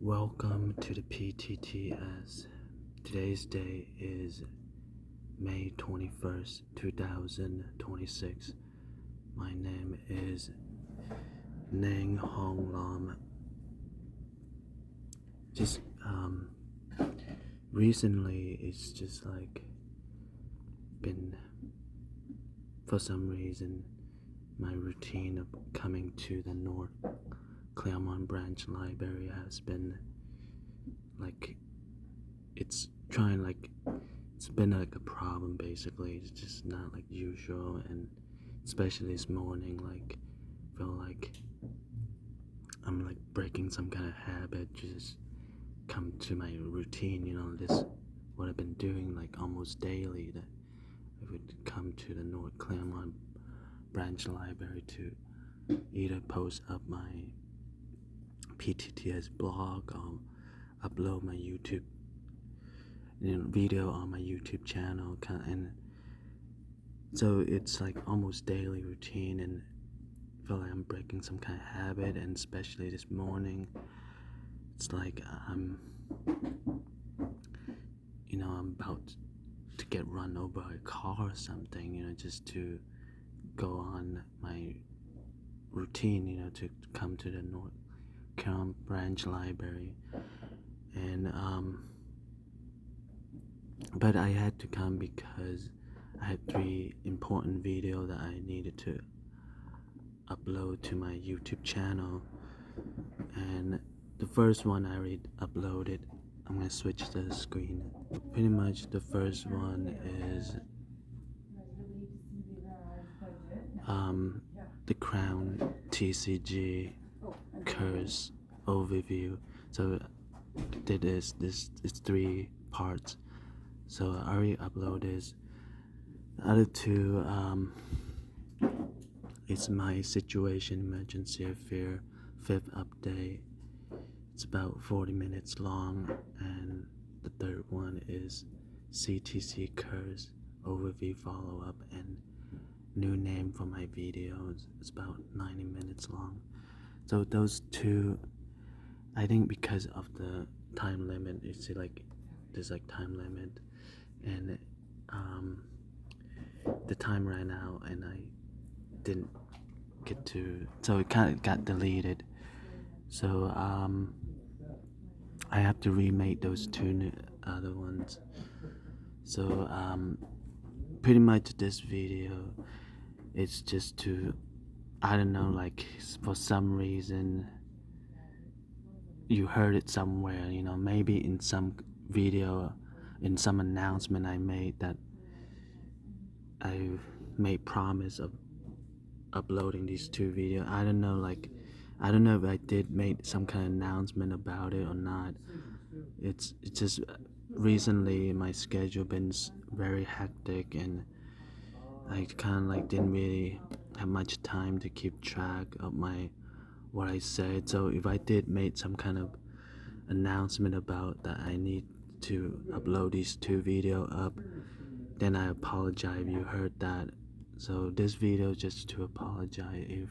Welcome to the PTTS. Today's day is May 21st, 2026. My name is Nang Hong Lam. Just recently it's just like been, for some reason, my routine of coming to the North Claremont Branch Library has been like it's been like a problem. Basically it's just not like usual, and especially this morning, like feel like I'm like breaking some kind of habit, just come to my routine, this what I've been doing like almost daily, that I would come to the North Claremont Branch Library to either post up my PTTS blog or upload my YouTube video on my YouTube channel, and so it's like almost daily routine, and I feel like I'm breaking some kind of habit. And especially this morning, it's like I'm about to get run over by a car or something, just to go on my routine, to come to the North Claremont Branch Library. And but I had to come because I had 3 important videos that I needed to upload to my YouTube channel. And the first one I already uploaded. I'm gonna switch the screen. Pretty much the first one is the Crown TCG Curse overview. So it's 3 parts. So I already uploaded this. The other 2, it's my situation emergency affair 5th update. It's about 40 minutes long. And the third one is CTC Curse overview follow-up and new name for my videos. It's about 90 minutes long. So those 2, I think because of the time limit, you see like there's like time limit, and the time ran out and I didn't get to, so it kind of got deleted. So I have to remake those 2 other ones. So pretty much this video, it's just to, I don't know, like for some reason you heard it somewhere, maybe in some video, in some announcement I made, that I made promise of uploading these 2 videos. I don't know if I did make some kind of announcement about it or not. It's just recently my schedule been very hectic, and I kind of like didn't really have much time to keep track of what I said. So if I did make some kind of announcement about that I need to upload these 2 videos up, then I apologize if you heard that. So this video is just to apologize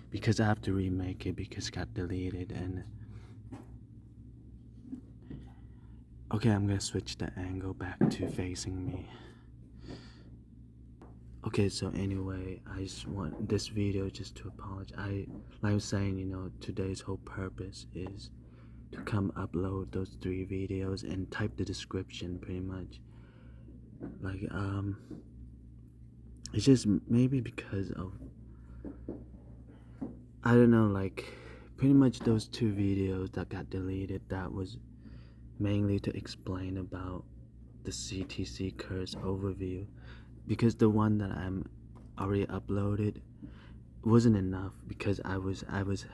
because I have to remake it because it got deleted. And okay, I'm gonna switch the angle back to facing me. Okay, so anyway, I just want this video just to apologize. Like I was saying, today's whole purpose is to come upload those 3 videos and type the description pretty much. Like it's just maybe because of, I don't know, like pretty much those 2 videos that got deleted, that was mainly to explain about the CTC Curse overview, because the one that I'm already uploaded wasn't enough, because I was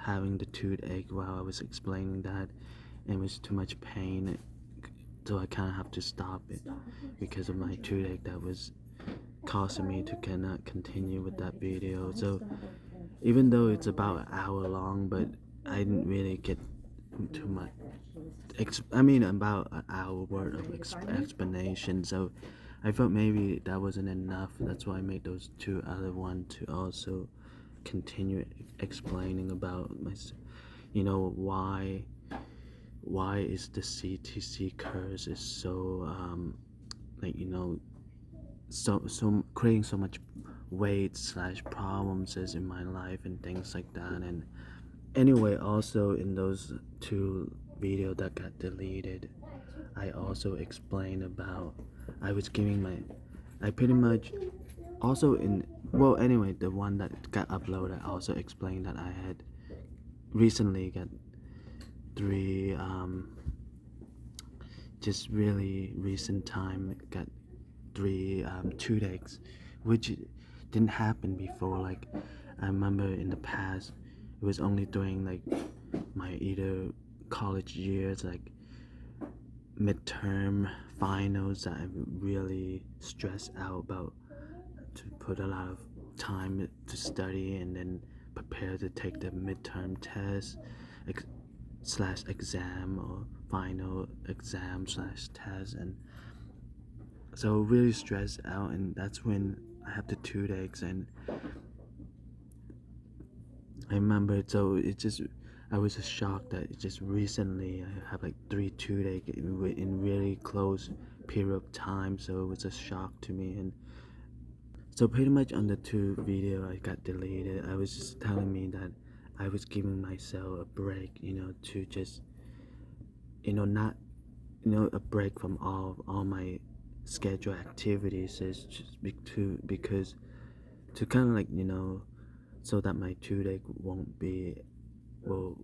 having the toothache while I was explaining that, and it was too much pain, so I kind of have to stop it because of my toothache that was causing me to cannot continue with that video. So even though it's about an hour long, but I didn't really get too much about an hour worth of explanation. So I thought maybe that wasn't enough. That's why I made those 2 other ones to also continue explaining about my, why is the CTC curse is so like so creating so much weight slash problems is in my life and things like that. And anyway, also in those two videos that got deleted, I also explained about I pretty much also in well anyway the one that got uploaded, I also explained that I had recently got three just really recent time got three toothaches, which didn't happen before. Like I remember in the past, it was only during like my either college years, like midterm finals, that I really stressed out about, to put a lot of time to study and then prepare to take the midterm test slash exam or final exam slash test. And so really stressed out, and that's when I have the toothaches. And I remember, so it just I was just shocked that it just recently I have like three toothaches in really close period of time. So it was a shock to me. And so pretty much on the two video I got deleted, I was just telling me that I was giving myself a break, to just not a break from all my scheduled activities, is just because to kind of like so that my toothache won't be will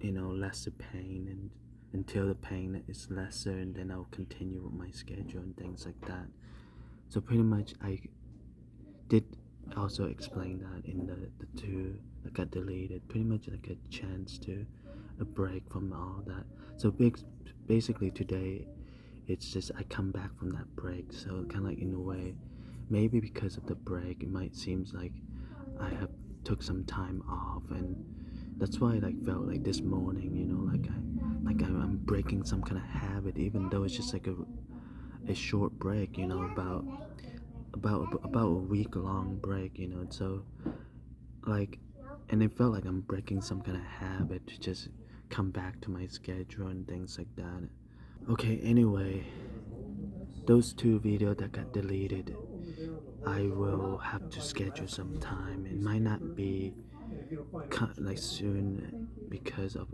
lesser pain, and until the pain is lesser, and then I'll continue with my schedule and things like that. So pretty much I did also explain that in the two that got deleted, pretty much like a chance to a break from all that. So basically today it's just I come back from that break, so kind of like in a way, maybe because of the break it might seems like I have took some time off, and that's why I like felt like this morning, I'm breaking some kind of habit, even though it's just like a short break, about a week long break, so like, and it felt like I'm breaking some kind of habit to just come back to my schedule and things like that. Okay, anyway, those two videos that got deleted, I will have to schedule some time. It might not be like soon, because of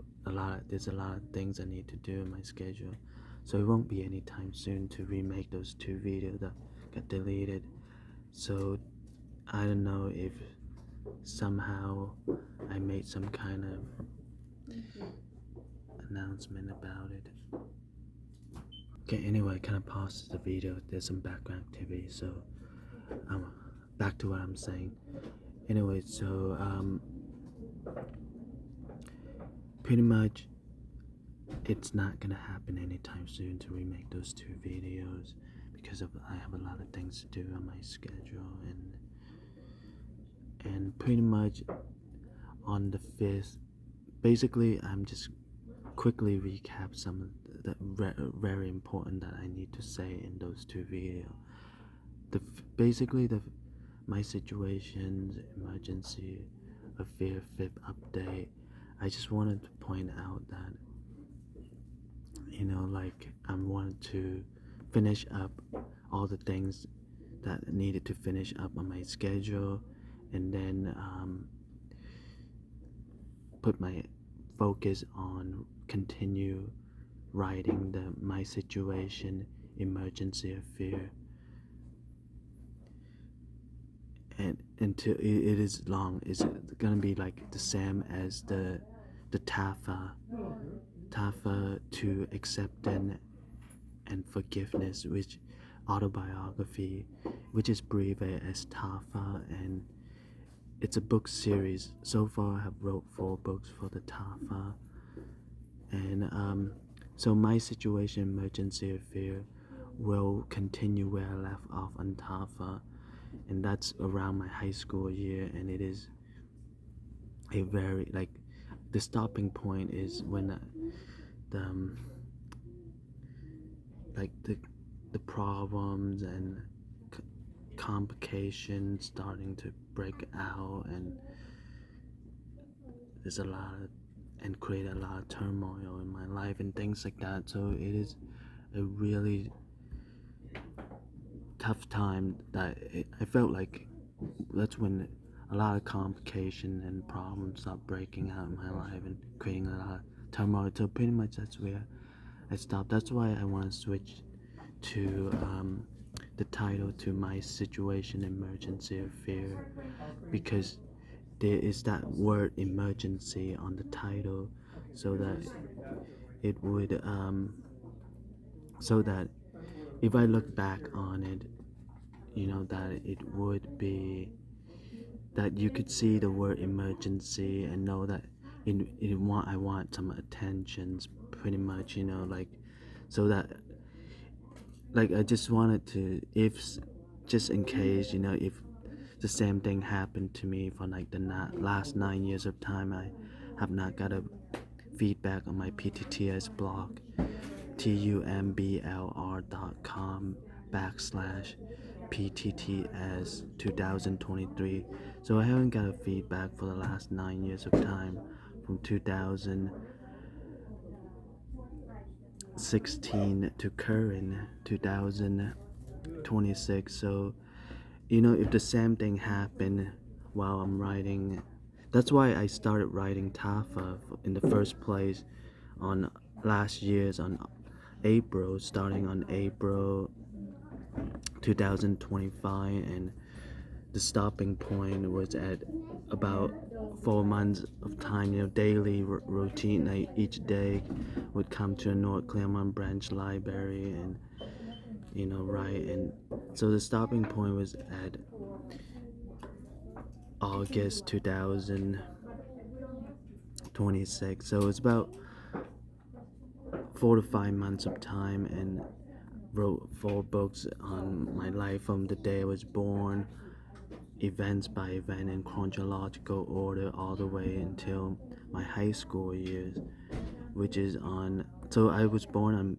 there's a lot of things I need to do in my schedule, so it won't be anytime soon to remake those two videos that got deleted. So I don't know if somehow I made some kind of announcement about it. Okay, anyway, I kind of paused the video. There's some background activity, so back to what I'm saying. Anyway, so pretty much it's not gonna happen anytime soon to remake those two videos, because I have a lot of things to do on my schedule. And pretty much on the 5th, basically I'm just quickly recap some of the very important that I need to say in those two videos. Basically my situation's emergency affair 5th update. I just wanted to point out that like I wanted to finish up all the things that needed to finish up on my schedule, and then put my focus on continue writing my situation emergency affair, and until it is long, it's gonna be like the same as the Tafa to acceptance and forgiveness, which autobiography, which is abbreviated as Tafa, and it's a book series. So far I have wrote 4 books for the Tafa, and so my situation emergency affair will continue where I left off on Tafa, and that's around my high school year. And it is a very like the stopping point is when the like the problems and complications starting to break out, and there's a lot of and create a lot of turmoil in my life and things like that. So it is a really tough time that I felt like that's when a lot of complication and problems start breaking out in my life and creating a lot of turmoil. So pretty much that's where I stopped. That's why I want to switch to the title to my situation, emergency, or fear, because there is that word emergency on the title, so that it would so that if I look back on it, that it would be that you could see the word emergency and know that I want some attentions, pretty much, like, so that, like, I just wanted to, if just in case, if the same thing happened to me for like the last 9 years of time, I have not got a feedback on my PTTS blog, tumbl.com/PTTS 2023. So I haven't got a feedback for the last 9 years of time, from 2016 to current 2026. So if the same thing happened while I'm writing, that's why I started writing Tafa in the first place on last year's on April, starting on April 2025, and the stopping point was at about 4 months of time. Daily routine. Each day would come to a North Claremont branch library and write. And so the stopping point was at August 2026. So it's about 4 to 5 months of time, and wrote 4 books on my life from the day I was born, events by event in chronological order, all the way until my high school years, which is on. So I was born on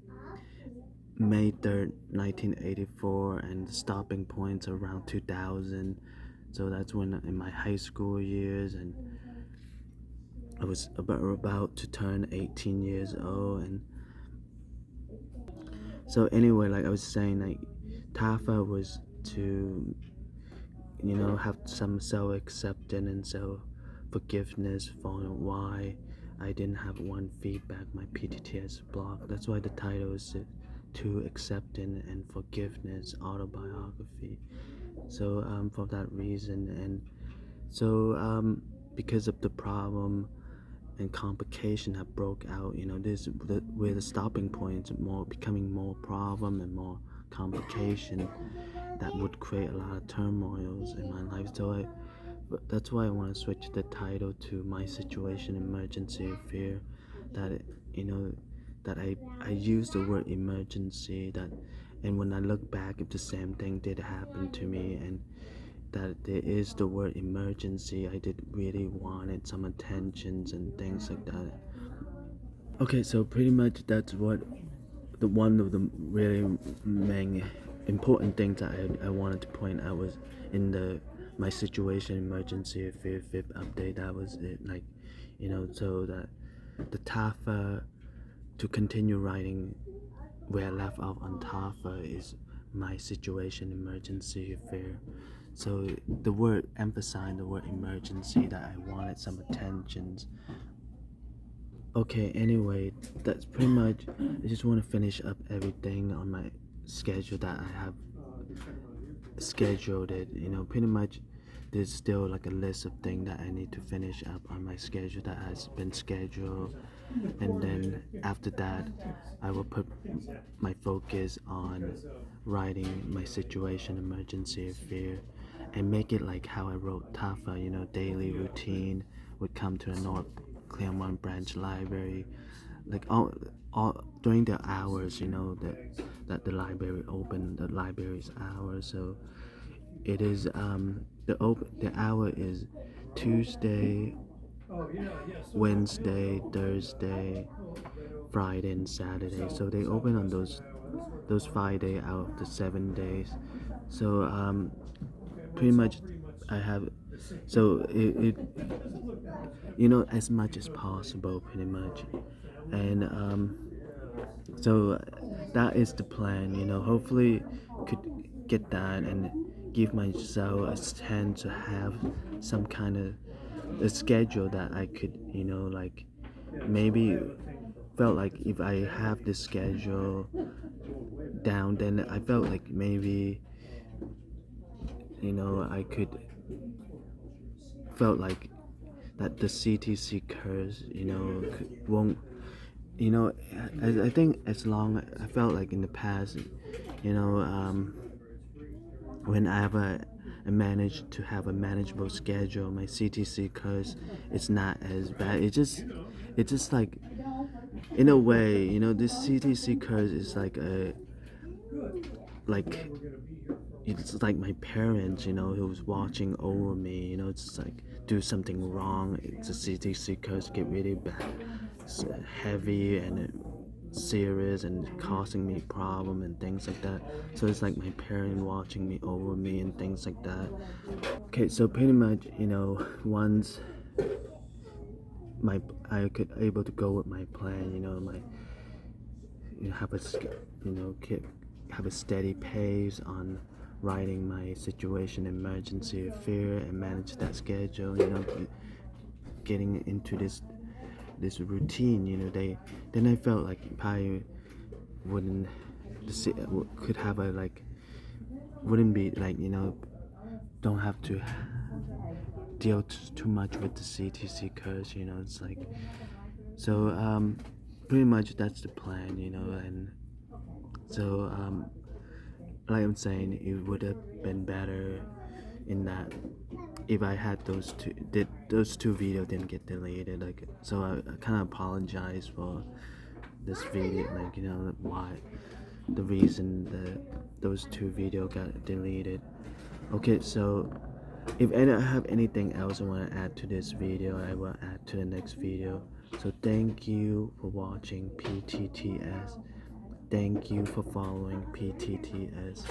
May 3rd, 1984, and the stopping point's around 2000. So that's when, in my high school years, and I was about to turn 18 years old. And so anyway, like I was saying, like, Tafa was to have some self-acceptance and self-forgiveness for why I didn't have one feedback my PTTS blog. That's why the title is To Acceptance and Forgiveness Autobiography. So for that reason, and so because of the problem and complication that broke out, this where the stopping points more becoming more problem and more complication that would create a lot of turmoils in my life. So that's why I want to switch the title to my situation, emergency, or fear. That that I use the word emergency, that, and when I look back, if the same thing did happen to me, and that there is the word emergency, I did really wanted some attentions and things like that. Okay, so pretty much that's what the one of the really main important things that I wanted to point out was in the my situation, emergency, fear, fifth update. That was it, like, so that the Tafa, to continue writing where I left off on Tafa, is my situation, emergency, fear. So the word, emphasizing the word emergency, that I wanted some attentions. Okay, anyway, that's pretty much. I just want to finish up everything on my schedule that I have scheduled it. Pretty much there's still like a list of things that I need to finish up on my schedule that has been scheduled, and then after that I will put my focus on writing my situation, emergency, or fear, and make it like how I wrote Tafa. Daily routine would come to the North Claremont branch library, like all during the hours, that the library open, the library's hours. So it is the hour is Tuesday, Wednesday, Thursday, Friday, and Saturday. So they open on those 5 days out of the 7 days. So pretty much I have So as much as possible, pretty much. And so that is the plan. Hopefully could get that and give myself a chance to have some kind of a schedule that I could, like maybe felt like if I have this schedule down, then I felt like maybe I could felt like that the CTC curse won't I think as long I felt like in the past you know whenever I managed to have a manageable schedule, my CTC curse it's not as bad. It's just like in a way this CTC curse is like it's like my parents, who was watching over me, it's like do something wrong, it's a CTC curse get really bad, it's heavy and serious and causing me problem and things like that. So it's like my parent watching me over me and things like that. Okay, so pretty much, once my I could able to go with my plan, my have a keep have a steady pace on writing my situation emergency fear and manage that schedule, getting into this routine, they then I felt like I wouldn't could have a like wouldn't be like don't have to deal too much with the CTC curse, it's like so pretty much that's the plan, and so like I'm saying, it would have been better in that if I had those two videos didn't get deleted. Like, so I kind of apologize for this video. Like, why the reason that those two videos got deleted. Okay, so if I have anything else I want to add to this video, I will add to the next video. So thank you for watching PTTS. Thank you for following PTTS.